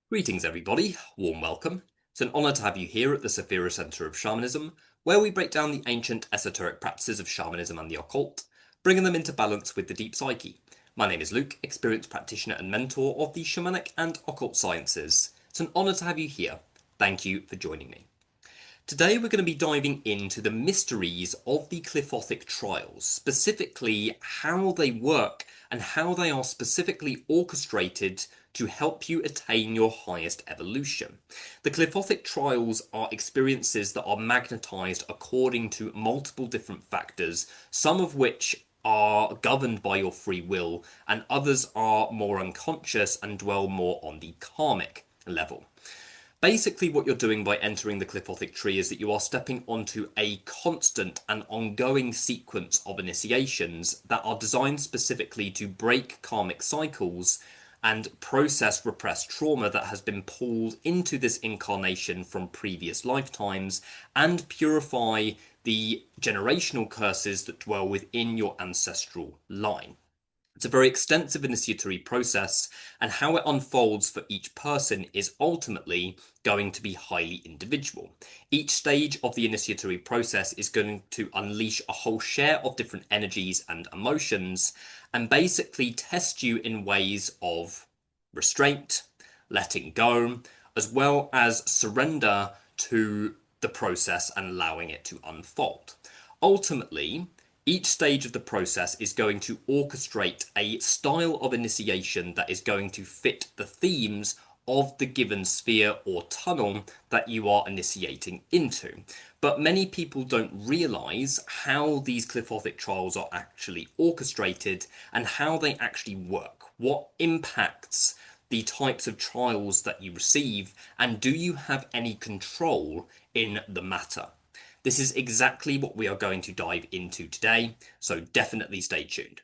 Greetings, everybody. Warm welcome. It's an honor to have you here at the Saphira Center of Shamanism, where we break down the ancient esoteric practices of shamanism and the occult, bringing them into balance with the deep psyche. My name is Luke, experienced practitioner and mentor of the shamanic and occult sciences. It's an honor to have you here. Thank you for joining me. Today we're going to be diving into the mysteries of the Qliphothic Trials, specifically how they work and how they are specifically orchestrated to help you attain your highest evolution. The Qliphothic Trials are experiences that are magnetized according to multiple different factors, some of which are governed by your free will, and others are more unconscious and dwell more on the karmic level. Basically, what you're doing by entering the Qliphothic tree is that you are stepping onto a constant and ongoing sequence of initiations that are designed specifically to break karmic cycles and process repressed trauma that has been pulled into this incarnation from previous lifetimes and purify the generational curses that dwell within your ancestral line. It's a very extensive initiatory process, and how it unfolds for each person is ultimately going to be highly individual. Each stage of the initiatory process is going to unleash a whole share of different energies and emotions, and basically test you in ways of restraint, letting go, as well as surrender to the process and allowing it to unfold. Ultimately, each stage of the process is going to orchestrate a style of initiation that is going to fit the themes of the given sphere or tunnel that you are initiating into. But many people don't realize how these Qliphothic trials are actually orchestrated and how they actually work. What impacts the types of trials that you receive, and do you have any control in the matter? This is exactly what we are going to dive into today, so definitely stay tuned.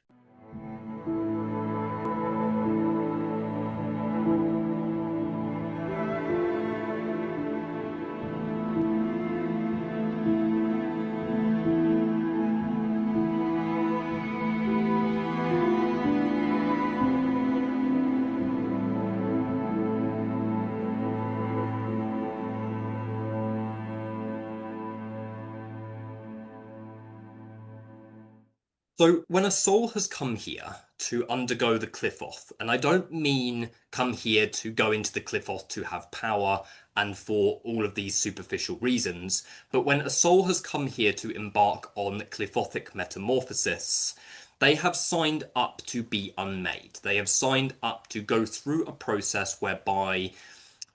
So, when a soul has come here to undergo the Qliphoth, and I don't mean come here to go into the Qliphoth to have power and for all of these superficial reasons, but when a soul has come here to embark on Qliphothic metamorphosis, they have signed up to be unmade. They have signed up to go through a process whereby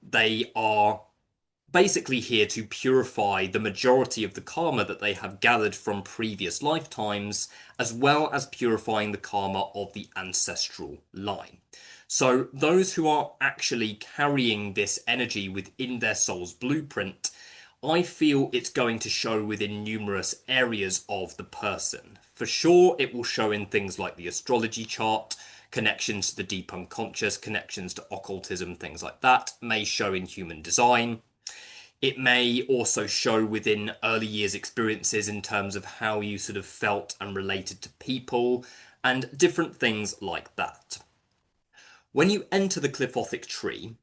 they are basically here to purify the majority of the karma that they have gathered from previous lifetimes, as well as purifying the karma of the ancestral line. So those who are actually carrying this energy within their soul's blueprint, I feel it's going to show within numerous areas of the person. For sure, it will show in things like the astrology chart, connections to the deep unconscious, connections to occultism, things like that, may show in human design. It may also show within early years experiences in terms of how you sort of felt and related to people and different things like that. When you enter the Qliphothic tree,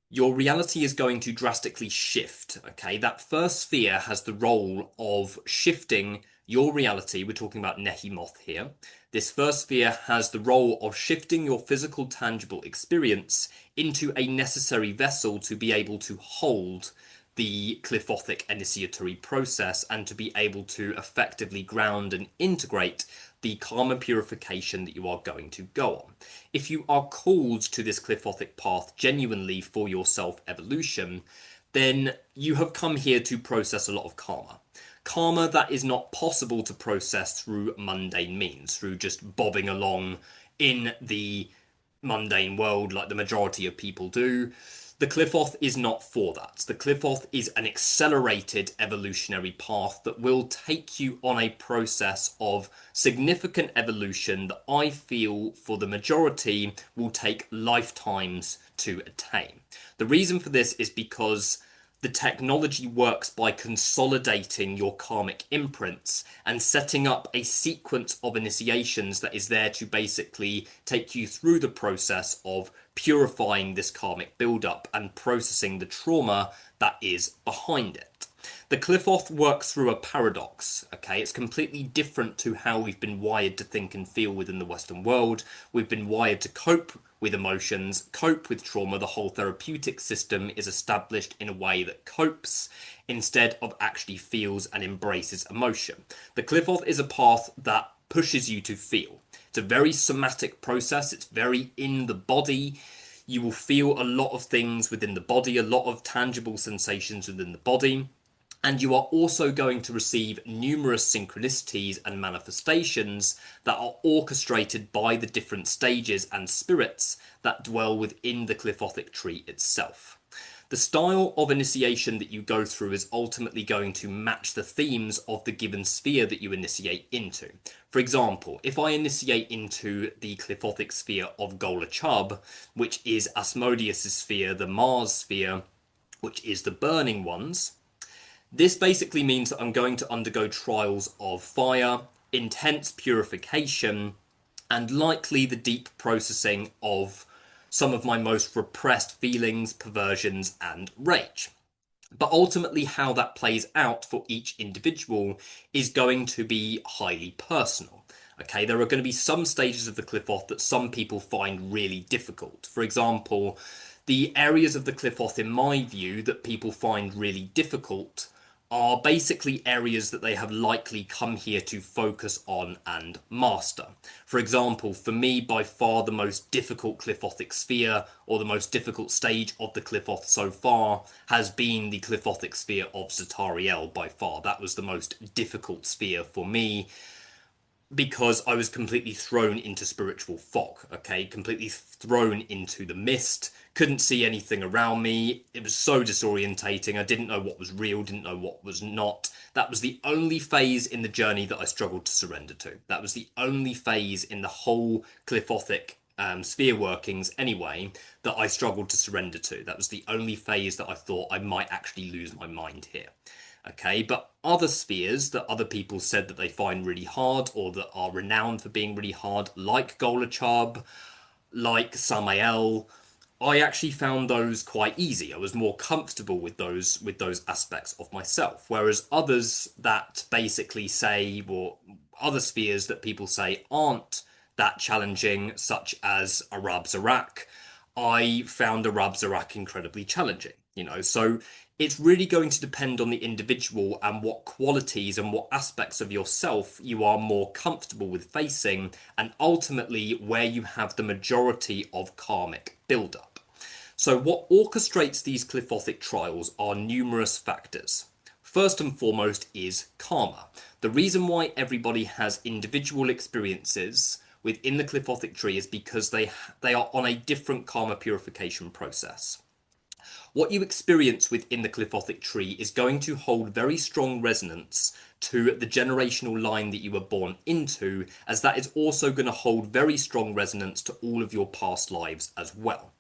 your reality is going to drastically shift. Okay, that first sphere has the role of shifting your reality. We're talking about Nehemoth here. This first sphere has the role of shifting your physical, tangible experience into a necessary vessel to be able to hold the Qliphothic initiatory process and to be able to effectively ground and integrate the karma purification that you are going to go on. If you are called to this Qliphothic path genuinely for your self-evolution, then you have come here to process a lot of karma. Karma that is not possible to process through mundane means, through just bobbing along in the mundane world like the majority of people do. The Qliphoth is not for that. The Qliphoth is an accelerated evolutionary path that will take you on a process of significant evolution that I feel for the majority will take lifetimes to attain. The reason for this is because the technology works by consolidating your karmic imprints and setting up a sequence of initiations that is there to basically take you through the process of purifying this karmic buildup and processing the trauma that is behind it. The Qliphoth works through a paradox, okay? It's completely different to how we've been wired to think and feel within the Western world. We've been wired to cope with emotions, cope with trauma. The whole therapeutic system is established in a way that copes instead of actually feels and embraces emotion. The Qliphoth is a path that pushes you to feel. It's a very somatic process. It's very in the body. You will feel a lot of things within the body, a lot of tangible sensations within the body. And you are also going to receive numerous synchronicities and manifestations that are orchestrated by the different stages and spirits that dwell within the Qliphothic tree itself. The style of initiation that you go through is ultimately going to match the themes of the given sphere that you initiate into. For example, if I initiate into the Qliphothic sphere of Golachub, which is Asmodeus' sphere, the Mars sphere, which is the Burning Ones, this basically means that I'm going to undergo trials of fire, intense purification, and likely the deep processing of some of my most repressed feelings, perversions, and rage. But ultimately, how that plays out for each individual is going to be highly personal. Okay, there are going to be some stages of the Qliphoth that some people find really difficult. For example, the areas of the Qliphoth, in my view, that people find really difficult are basically areas that they have likely come here to focus on and master. For example, for me, by far the most difficult Qliphothic sphere, or the most difficult stage of the Qliphoth so far, has been the Qliphothic sphere of Zatariel by far. That was the most difficult sphere for me, because I was completely thrown into spiritual fog, okay? Completely thrown into the mist, couldn't see anything around me. It was so disorientating. I didn't know what was real, didn't know what was not. That was the only phase in the journey that I struggled to surrender to. That was the only phase in the whole Qliphothic sphere workings anyway that I struggled to surrender to. That was the only phase that I thought I might actually lose my mind here. Okay, but other spheres that other people said that they find really hard, or that are renowned for being really hard, like Golachub, like Samael, I actually found those quite easy. I was more comfortable with those aspects of myself. Whereas others that basically say, or other spheres that people say aren't that challenging, such as Arab Zarak, I found Arab Zarak incredibly challenging. So it's really going to depend on the individual and what qualities and what aspects of yourself you are more comfortable with facing, and ultimately where you have the majority of karmic buildup. So what orchestrates these Qliphothic trials are numerous factors. First and foremost is karma. The reason why everybody has individual experiences within the Qliphothic tree is because they are on a different karma purification process. What you experience within the Qliphothic tree is going to hold very strong resonance to the generational line that you were born into, as that is also going to hold very strong resonance to all of your past lives as well.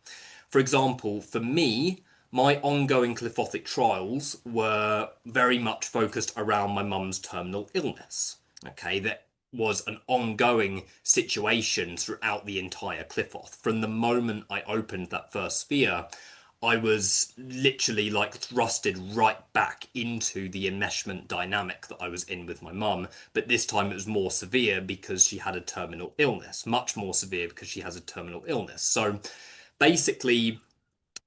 For example, for me, my ongoing Qliphothic trials were very much focused around my mum's terminal illness. Okay, that was an ongoing situation throughout the entire Qliphoth. From the moment I opened that first sphere, I was literally like thrusted right back into the enmeshment dynamic that I was in with my mum, but this time it was more severe because she had a terminal illness, much more severe because she has a terminal illness. So basically,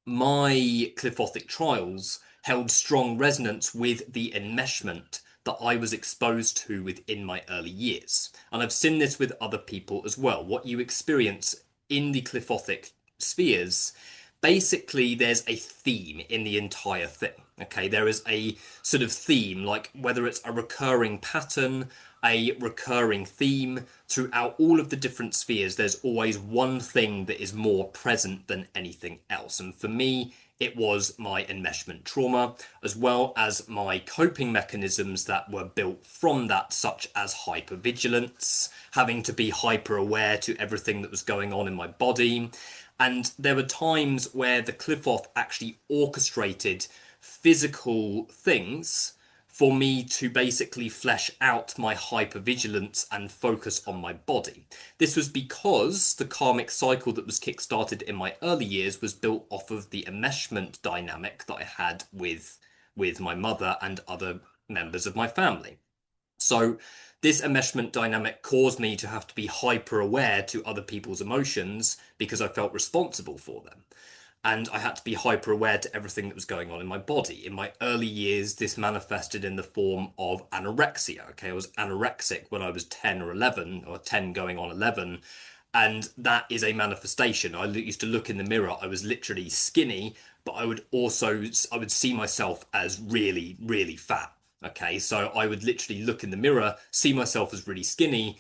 my Qliphothic trials held strong resonance with the enmeshment that I was exposed to within my early years. And I've seen this with other people as well. What you experience in the Qliphothic spheres, basically there's a theme in the entire thing. Okay, there is a sort of theme, like whether it's a recurring pattern, a recurring theme throughout all of the different spheres, there's always one thing that is more present than anything else. And for me, it was my enmeshment trauma, as well as my coping mechanisms that were built from that, such as hypervigilance, having to be hyper aware to everything that was going on in my body. And there were times where the Qliphoth actually orchestrated physical things for me to basically flesh out my hypervigilance and focus on my body. This was because the karmic cycle that was kickstarted in my early years was built off of the enmeshment dynamic that I had with my mother and other members of my family. So this enmeshment dynamic caused me to have to be hyper aware to other people's emotions because I felt responsible for them. And I had to be hyper aware to everything that was going on in my body. In my early years, this manifested in the form of anorexia. Okay, I was anorexic when I was 10 or 11, or 10 going on 11. And that is a manifestation. I used to look in the mirror. I was literally skinny, but I would see myself as really, really fat. Okay, so I would literally look in the mirror, see myself as really skinny,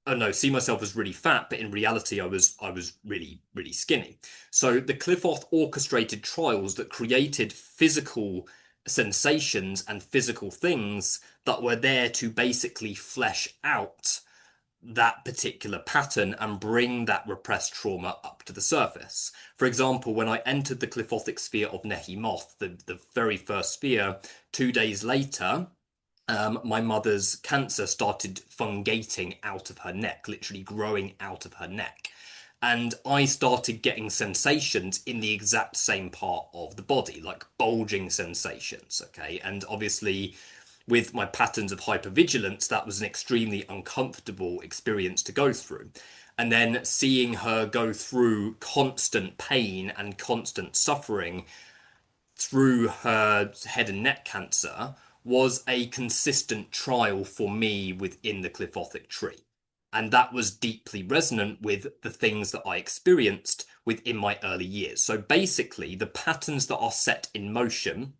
oh no, see myself as really fat, but in reality I was really, really skinny. So the Qliphoth orchestrated trials that created physical sensations and physical things that were there to basically flesh out that particular pattern and bring that repressed trauma up to the surface. For example, when I entered the Qliphothic sphere of Nehi-Moth, the very first sphere, 2 days later, my mother's cancer started fungating out of her neck, literally growing out of her neck. And I started getting sensations in the exact same part of the body, like bulging sensations, okay? And obviously, with my patterns of hypervigilance, that was an extremely uncomfortable experience to go through. And then seeing her go through constant pain and constant suffering through her head and neck cancer was a consistent trial for me within the Qliphothic tree. And that was deeply resonant with the things that I experienced within my early years. So basically, the patterns that are set in motion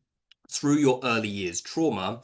through your early years trauma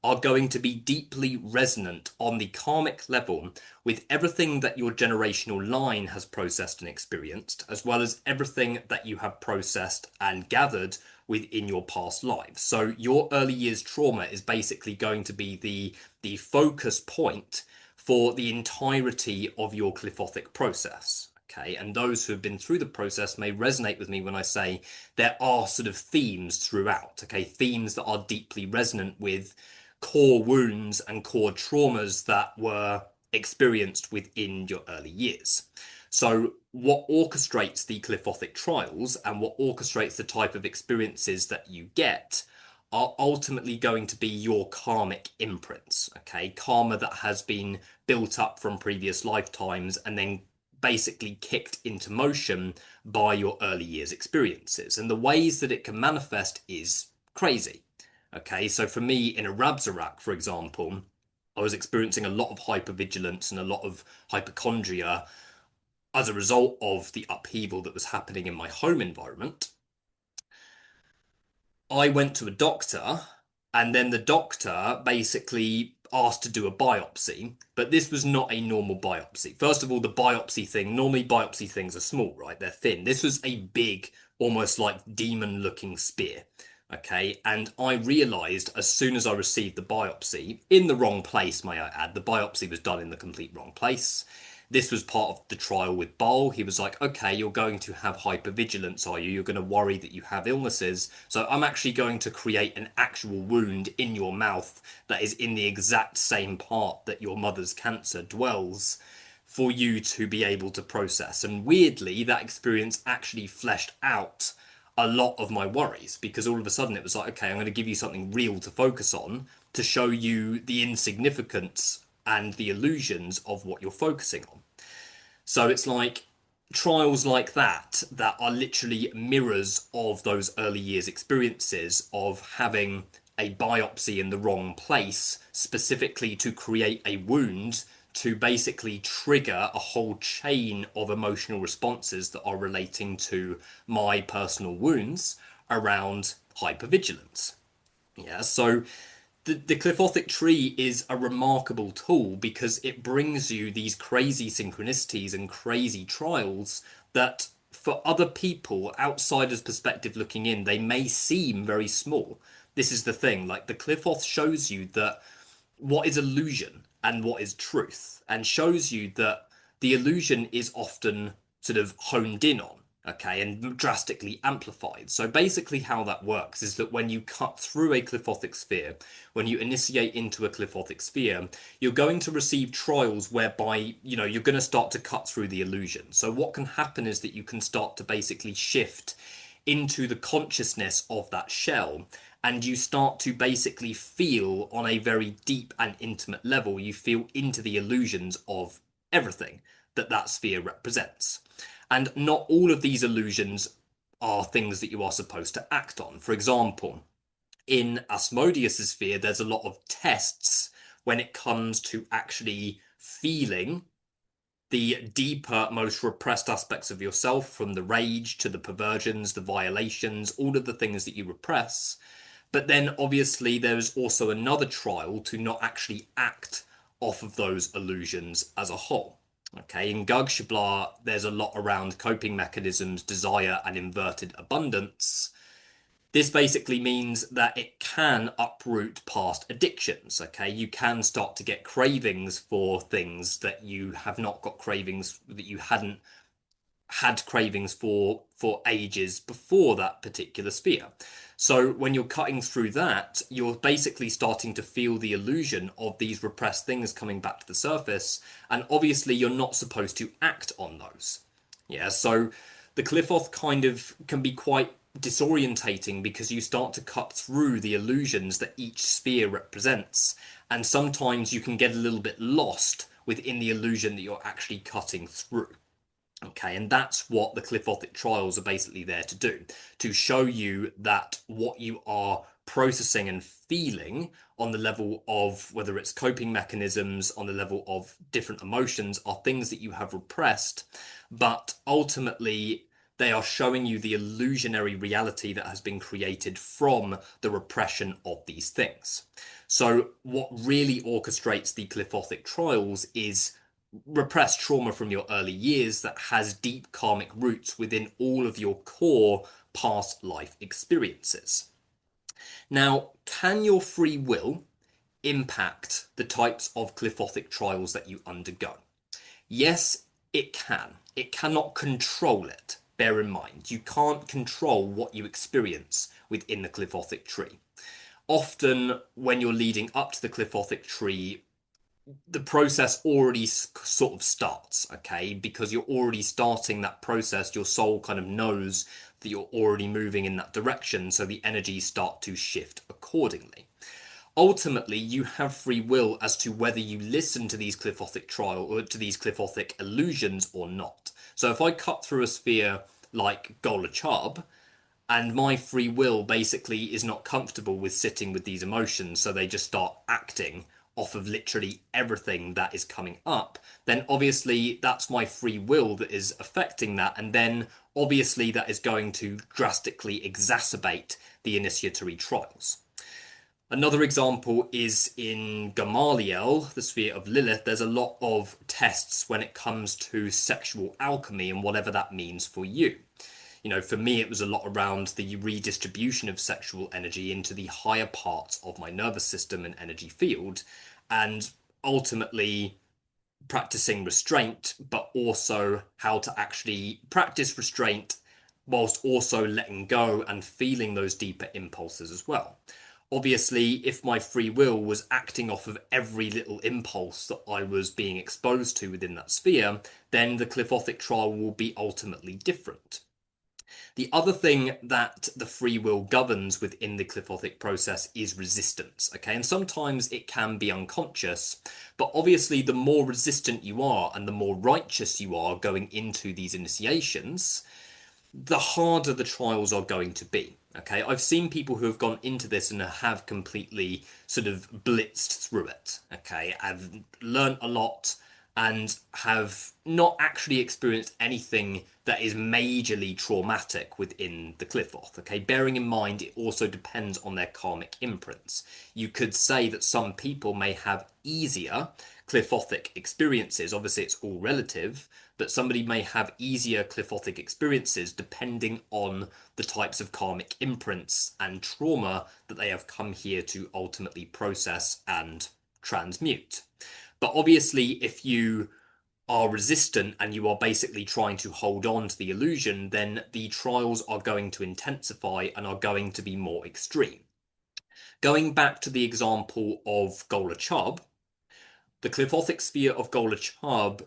are going to be deeply resonant on the karmic level with everything that your generational line has processed and experienced, as well as everything that you have processed and gathered within your past lives. So your early years trauma is basically going to be the focus point for the entirety of your Qliphothic process. Okay, and those who have been through the process may resonate with me when I say there are sort of themes throughout, okay, themes that are deeply resonant with core wounds and core traumas that were experienced within your early years. So what orchestrates the Qliphothic trials and what orchestrates the type of experiences that you get are ultimately going to be your karmic imprints, okay? Karma that has been built up from previous lifetimes and then basically kicked into motion by your early years experiences. And the ways that it can manifest is crazy. Okay, so for me in a Rabzarak, for example, I was experiencing a lot of hypervigilance and a lot of hypochondria as a result of the upheaval that was happening in my home environment. I went to a doctor, and then the doctor basically asked to do a biopsy, but this was not a normal biopsy. First of all, the biopsy thing, normally biopsy things are small, right? They're thin. This was a big, almost like demon-looking spear. Okay, and I realized as soon as I received the biopsy, in the wrong place, may I add, the biopsy was done in the complete wrong place. This was part of the trial with Bol. He was like, okay, you're going to have hypervigilance, are you? You're going to worry that you have illnesses. So I'm actually going to create an actual wound in your mouth that is in the exact same part that your mother's cancer dwells for you to be able to process. And weirdly, that experience actually fleshed out a lot of my worries because all of a sudden it was like, okay, I'm going to give you something real to focus on to show you the insignificance and the illusions of what you're focusing on. So it's like trials like that are literally mirrors of those early years experiences of having a biopsy in the wrong place, specifically to create a wound to basically trigger a whole chain of emotional responses that are relating to my personal wounds around hypervigilance. Yeah, so the Qliphothic tree is a remarkable tool because it brings you these crazy synchronicities and crazy trials that for other people, outsiders' perspective looking in, they may seem very small. This is the thing, like the Qliphoth shows you that what is illusion and what is truth, and shows you that the illusion is often sort of honed in on. okay, and drastically amplified. So basically how that works is that when you cut through a Qliphothic sphere, when you initiate into a Qliphothic sphere, you're going to receive trials whereby, you're going to start to cut through the illusion. So what can happen is that you can start to basically shift into the consciousness of that shell, and you start to basically feel on a very deep and intimate level, you feel into the illusions of everything that that sphere represents. And not all of these illusions are things that you are supposed to act on. For example, in Asmodeus' sphere, there's a lot of tests when it comes to actually feeling the deeper, most repressed aspects of yourself, from the rage to the perversions, the violations, all of the things that you repress. But then obviously there's also another trial to not actually act off of those illusions as a whole. Okay, in Gugshbla, there's a lot around coping mechanisms, desire, and inverted abundance. This basically means that it can uproot past addictions. Okay, you can start to get cravings for things that you have not got cravings, that you hadn't had cravings for ages before that particular sphere. So when you're cutting through that, you're basically starting to feel the illusion of these repressed things coming back to the surface, and obviously you're not supposed to act on those. Yeah, so the Qliphoth kind of can be quite disorientating because you start to cut through the illusions that each sphere represents, and sometimes you can get a little bit lost within the illusion that you're actually cutting through. Okay, and that's what the Qliphothic Trials are basically there to do, to show you that what you are processing and feeling on the level of whether it's coping mechanisms, on the level of different emotions, are things that you have repressed, but ultimately they are showing you the illusionary reality that has been created from the repression of these things. So what really orchestrates the Qliphothic Trials is repressed trauma from your early years that has deep karmic roots within all of your core past life experiences. Now, can your free will impact the types of Qliphothic trials that you undergo? Yes, it can. It cannot control it. Bear in mind, you can't control what you experience within the Qliphothic tree. Often, when you're leading up to the Qliphothic tree, the process already sort of starts, okay? Because you're already starting that process, your soul kind of knows that you're already moving in that direction, so the energies start to shift accordingly. Ultimately, you have free will as to whether you listen to these Qliphothic trials or to these Qliphothic illusions or not. So if I cut through a sphere like Golachab, and my free will basically is not comfortable with sitting with these emotions, so they just start acting off of literally everything that is coming up, then obviously that's my free will that is affecting that, and then obviously that is going to drastically exacerbate the initiatory trials. Another example is in Gamaliel, the sphere of Lilith. There's a lot of tests when it comes to sexual alchemy and whatever that means for you. For me, it was a lot around the redistribution of sexual energy into the higher parts of my nervous system and energy field, and ultimately practicing restraint, but also how to actually practice restraint whilst also letting go and feeling those deeper impulses as well. Obviously, if my free will was acting off of every little impulse that I was being exposed to within that sphere, then the Qliphothic trial will be ultimately different. The other thing that the free will governs within the Qliphothic process is resistance, okay? And sometimes it can be unconscious, but obviously the more resistant you are and the more righteous you are going into these initiations, the harder the trials are going to be. Okay, I've seen people who have gone into this and have completely sort of blitzed through it. Okay, I've learned a lot and have not actually experienced anything that is majorly traumatic within the Qliphoth. Okay, bearing in mind it also depends on their karmic imprints. You could say that some people may have easier Qliphothic experiences. Obviously, it's all relative, but somebody may have easier Qliphothic experiences depending on the types of karmic imprints and trauma that they have come here to ultimately process and transmute. But obviously, if you are resistant and you are basically trying to hold on to the illusion, then the trials are going to intensify and are going to be more extreme. Going back to the example of Golachab, the Qliphothic sphere of Golachab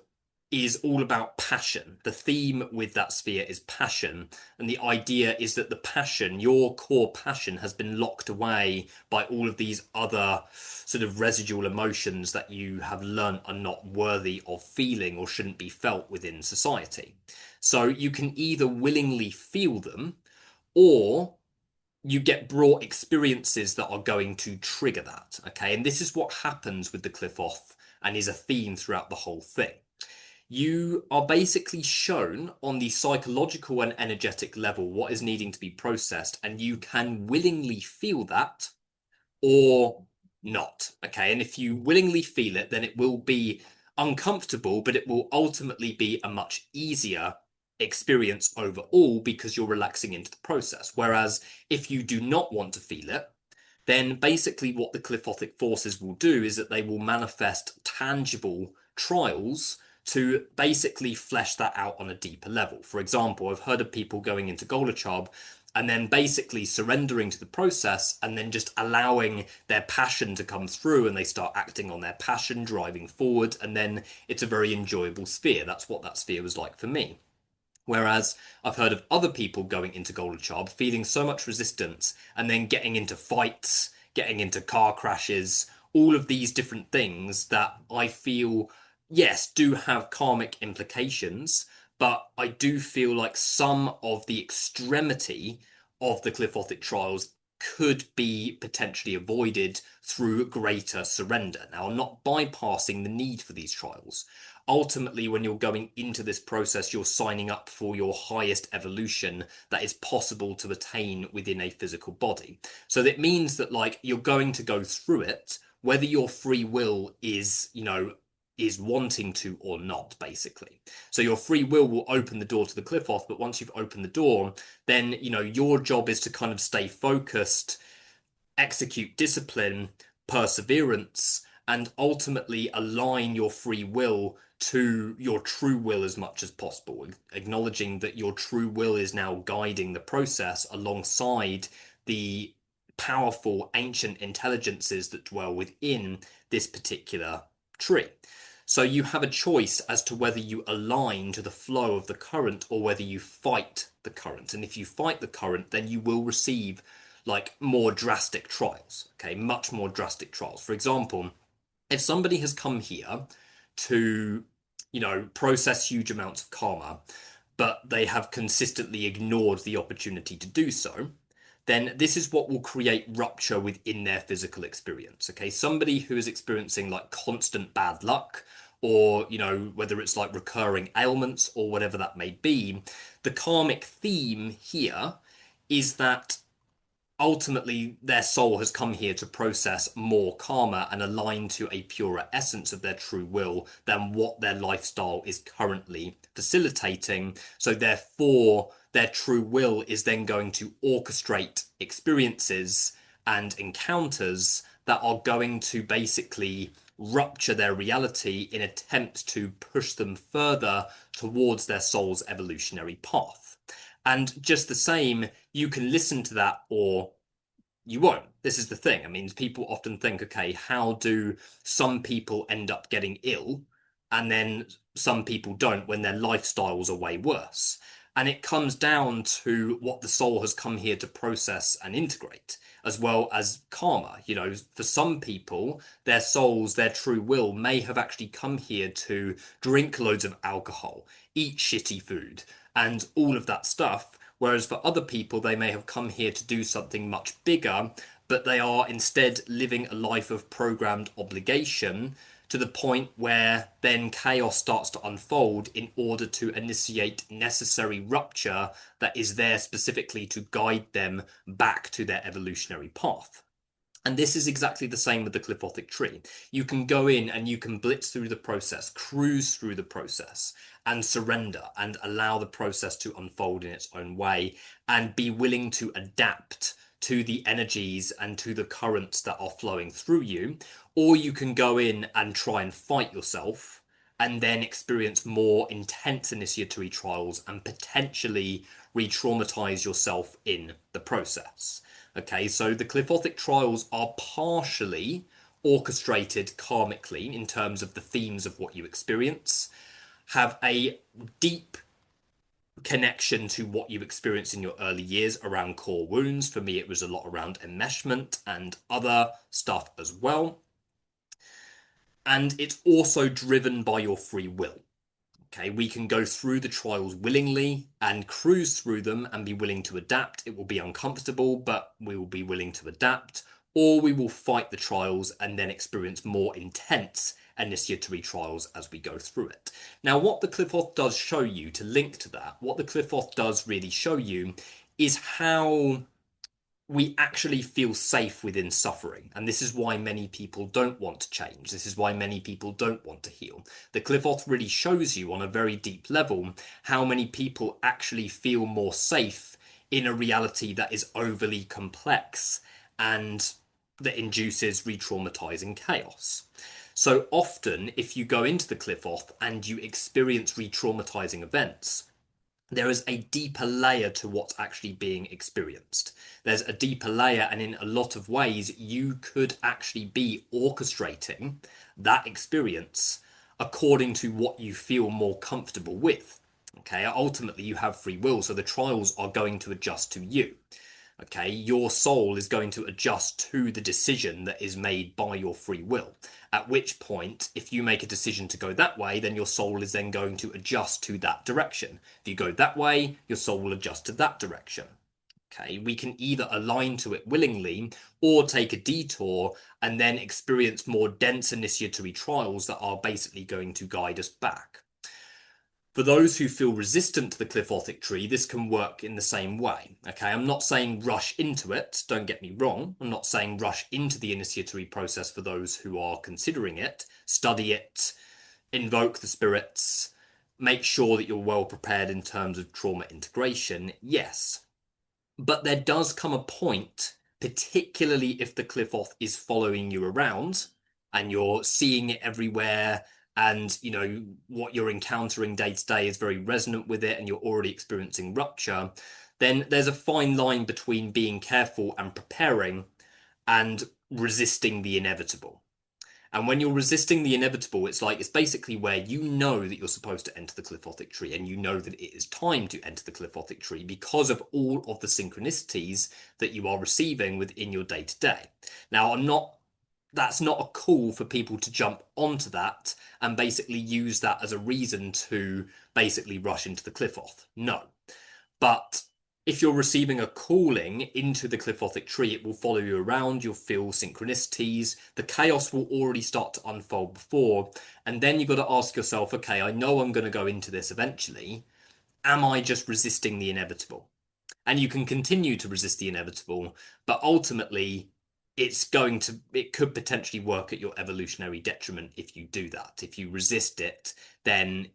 is all about passion. The theme with that sphere is passion. And the idea is that the passion, your core passion, has been locked away by all of these other sort of residual emotions that you have learnt are not worthy of feeling or shouldn't be felt within society. So you can either willingly feel them, or you get brought experiences that are going to trigger that. Okay, and this is what happens with the Qliphoth and is a theme throughout the whole thing. You are basically shown on the psychological and energetic level what is needing to be processed, and you can willingly feel that or not. Okay, and if you willingly feel it, then it will be uncomfortable, but it will ultimately be a much easier experience overall because you're relaxing into the process. Whereas if you do not want to feel it, then basically what the Qliphothic forces will do is that they will manifest tangible trials to basically flesh that out on a deeper level. For example, I've heard of people going into Golachab and then basically surrendering to the process and then just allowing their passion to come through, and they start acting on their passion, driving forward, and then it's a very enjoyable sphere. That's what that sphere was like for me. Whereas I've heard of other people going into Golachab, feeling so much resistance, and then getting into fights, getting into car crashes, all of these different things that I feel, yes, do have karmic implications, but I do feel like some of the extremity of the Qliphothic trials could be potentially avoided through greater surrender. Now, I'm not bypassing the need for these trials. Ultimately, when you're going into this process, you're signing up for your highest evolution that is possible to attain within a physical body. So that means that, like, you're going to go through it, whether your free will is, is wanting to or not, basically. So your free will open the door to the Qliphoth, but once you've opened the door, then, your job is to kind of stay focused, execute discipline, perseverance, and ultimately align your free will to your true will as much as possible, acknowledging that your true will is now guiding the process alongside the powerful ancient intelligences that dwell within this particular tree. So you have a choice as to whether you align to the flow of the current or whether you fight the current. And if you fight the current, then you will receive like more drastic trials, okay, much more drastic trials. For example, if somebody has come here to, process huge amounts of karma, but they have consistently ignored the opportunity to do so, then this is what will create rupture within their physical experience. Okay, somebody who is experiencing like constant bad luck, or whether it's like recurring ailments or whatever that may be, the karmic theme here is that ultimately their soul has come here to process more karma and align to a purer essence of their true will than what their lifestyle is currently facilitating. So therefore, their true will is then going to orchestrate experiences and encounters that are going to basically rupture their reality in attempt to push them further towards their soul's evolutionary path. And just the same, you can listen to that or you won't. This is the thing. I mean, people often think, okay, how do some people end up getting ill and then some people don't when their lifestyles are way worse? And it comes down to what the soul has come here to process and integrate, as well as karma. For some people, their souls, their true will may have actually come here to drink loads of alcohol, eat shitty food, and all of that stuff. Whereas for other people, they may have come here to do something much bigger, but they are instead living a life of programmed obligation to the point where then chaos starts to unfold in order to initiate necessary rupture that is there specifically to guide them back to their evolutionary path. And this is exactly the same with the Qliphothic tree. You can go in and you can blitz through the process, cruise through the process, and surrender and allow the process to unfold in its own way and be willing to adapt to the energies and to the currents that are flowing through you. Or you can go in and try and fight yourself and then experience more intense initiatory trials and potentially re-traumatize yourself in the process. Okay, so the Qliphothic Trials are partially orchestrated karmically in terms of the themes of what you experience, have a deep connection to what you experienced in your early years around core wounds. For me, it was a lot around enmeshment and other stuff as well. And it's also driven by your free will. Okay, we can go through the trials willingly and cruise through them and be willing to adapt. It will be uncomfortable, but we will be willing to adapt. Or we will fight the trials and then experience more intense initiatory trials as we go through it. Now, what the Qliphoth does show you, to link to that, what the Qliphoth does really show you is how we actually feel safe within suffering. And this is why many people don't want to change. This is why many people don't want to heal. The Qliphoth really shows you on a very deep level how many people actually feel more safe in a reality that is overly complex and that induces re-traumatizing chaos. So often, if you go into the Qliphoth and you experience re-traumatizing events, there is a deeper layer to what's actually being experienced. There's a deeper layer, and in a lot of ways, you could actually be orchestrating that experience according to what you feel more comfortable with. Okay, ultimately, you have free will, so the trials are going to adjust to you. Okay, your soul is going to adjust to the decision that is made by your free will. At which point, if you make a decision to go that way, then your soul is then going to adjust to that direction. If you go that way, your soul will adjust to that direction. Okay, we can either align to it willingly or take a detour and then experience more dense initiatory trials that are basically going to guide us back. For those who feel resistant to the Qliphothic tree, this can work in the same way. Okay, I'm not saying rush into it, don't get me wrong. I'm not saying rush into the initiatory process for those who are considering it. Study it, invoke the spirits, make sure that you're well prepared in terms of trauma integration, yes. But there does come a point, particularly if the Qliphoth is following you around and you're seeing it everywhere, and you know what you're encountering day to day is very resonant with it and you're already experiencing rupture, then there's a fine line between being careful and preparing and resisting the inevitable. And when you're resisting the inevitable, it's basically where you know that you're supposed to enter the Qliphothic tree and you know that it is time to enter the Qliphothic tree because of all of the synchronicities that you are receiving within your day to day. Now, that's not a call for people to jump onto that and basically use that as a reason to basically rush into the Qliphoth. No. But if you're receiving a calling into the Qliphothic tree, it will follow you around, you'll feel synchronicities, the chaos will already start to unfold before, and then you've got to ask yourself, okay, I know I'm going to go into this eventually, am I just resisting the inevitable? And you can continue to resist the inevitable, but ultimately it could potentially work at your evolutionary detriment if you do that. If you resist it, then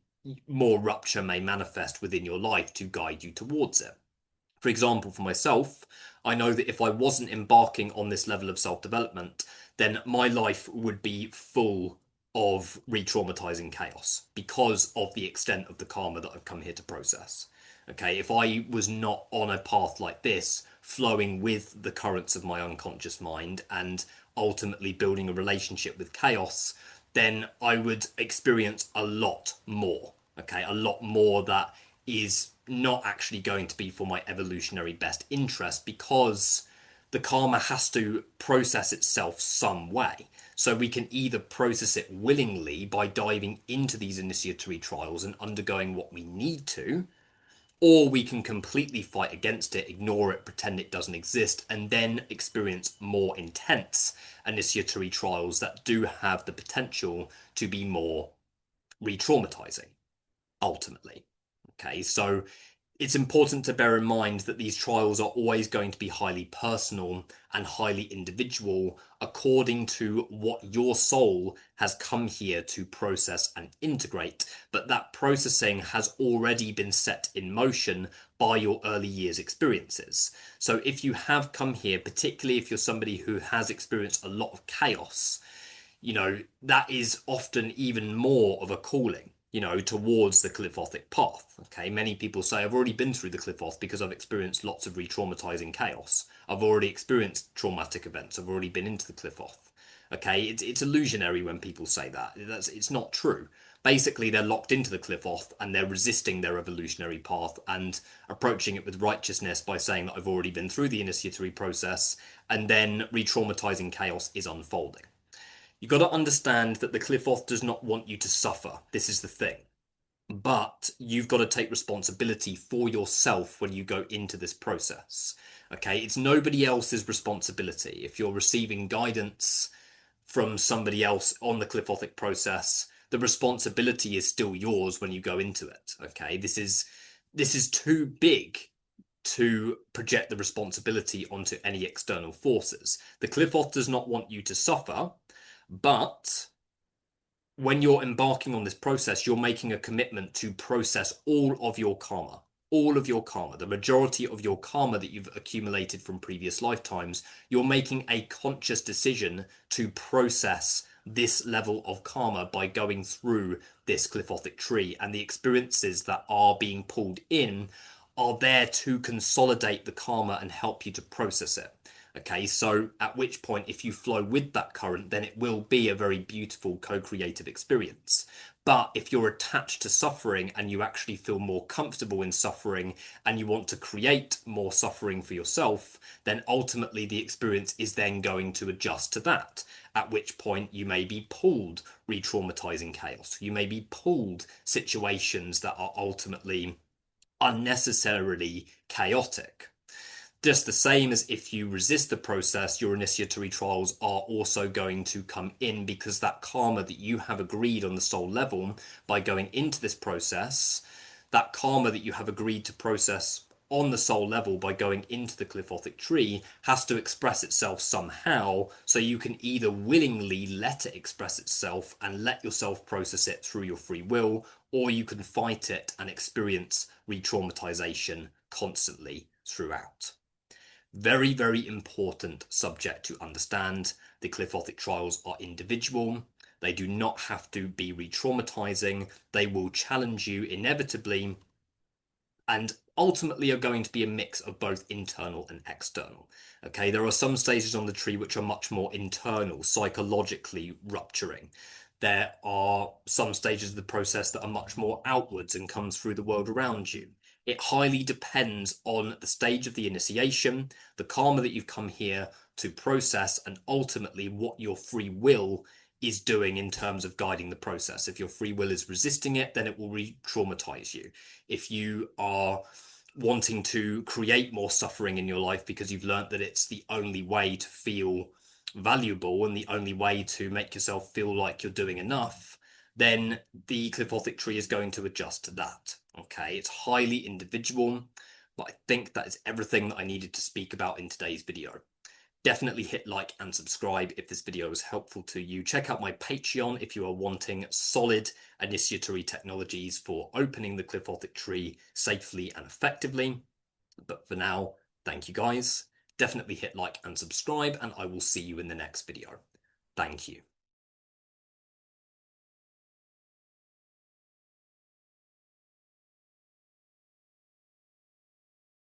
more rupture may manifest within your life to guide you towards it. For example, for myself, I know that if I wasn't embarking on this level of self-development, then my life would be full of re-traumatizing chaos because of the extent of the karma that I've come here to process. Okay, if I was not on a path like this, flowing with the currents of my unconscious mind and ultimately building a relationship with chaos, then I would experience a lot more. Okay, a lot more that is not actually going to be for my evolutionary best interest because the karma has to process itself some way. So we can either process it willingly by diving into these initiatory trials and undergoing what we need to, or we can completely fight against it, ignore it, pretend it doesn't exist, and then experience more intense initiatory trials that do have the potential to be more re-traumatizing, ultimately. Okay, so it's important to bear in mind that these trials are always going to be highly personal and highly individual according to what your soul has come here to process and integrate. But that processing has already been set in motion by your early years experiences. So if you have come here, particularly if you're somebody who has experienced a lot of chaos, that is often even more of a calling, towards the Qliphothic path. Okay, many people say, I've already been through the Qliphoth because I've experienced lots of re-traumatizing chaos. I've already experienced traumatic events. I've already been into the Qliphoth. Okay, it's illusionary when people say that. It's not true. Basically, they're locked into the Qliphoth and they're resisting their evolutionary path and approaching it with righteousness by saying that I've already been through the initiatory process, and then re-traumatizing chaos is unfolding. You've got to understand that the Qliphoth does not want you to suffer. This is the thing. But you've got to take responsibility for yourself when you go into this process. Okay, it's nobody else's responsibility. If you're receiving guidance from somebody else on the Qliphothic process, the responsibility is still yours when you go into it. Okay, this is too big to project the responsibility onto any external forces. The Qliphoth does not want you to suffer, but when you're embarking on this process, you're making a commitment to process all of your karma. All of your karma, the majority of your karma that you've accumulated from previous lifetimes, you're making a conscious decision to process this level of karma by going through this Qliphothic tree, and the experiences that are being pulled in are there to consolidate the karma and help you to process it. Okay, so at which point, if you flow with that current, then it will be a very beautiful co-creative experience. But if you're attached to suffering and you actually feel more comfortable in suffering and you want to create more suffering for yourself, then ultimately the experience is then going to adjust to that. At which point you may be pulled re-traumatizing chaos. You may be pulled situations that are ultimately unnecessarily chaotic. Just the same as if you resist the process, your initiatory trials are also going to come in, because that karma that you have agreed on the soul level by going into this process, that karma that you have agreed to process on the soul level by going into the Qliphothic tree has to express itself somehow, so you can either willingly let it express itself and let yourself process it through your free will, or you can fight it and experience re-traumatization constantly throughout. Very, very important subject to understand. The Qliphothic trials are individual. They do not have to be re-traumatizing. They will challenge you inevitably, and ultimately are going to be a mix of both internal and external. Okay, there are some stages on the tree which are much more internal, psychologically rupturing. There are some stages of the process that are much more outwards and comes through the world around you. It highly depends on the stage of the initiation, the karma that you've come here to process, and ultimately what your free will is doing in terms of guiding the process. If your free will is resisting it, then it will re-traumatize you. If you are wanting to create more suffering in your life because you've learned that it's the only way to feel valuable and the only way to make yourself feel like you're doing enough, then the Qliphothic tree is going to adjust to that. Okay, it's highly individual, but I think that is everything that I needed to speak about in today's video. Definitely hit like and subscribe if this video was helpful to you. Check out my Patreon if you are wanting solid initiatory technologies for opening the Qliphothic tree safely and effectively. But for now, thank you guys. Definitely hit like and subscribe, and I will see you in the next video. Thank you.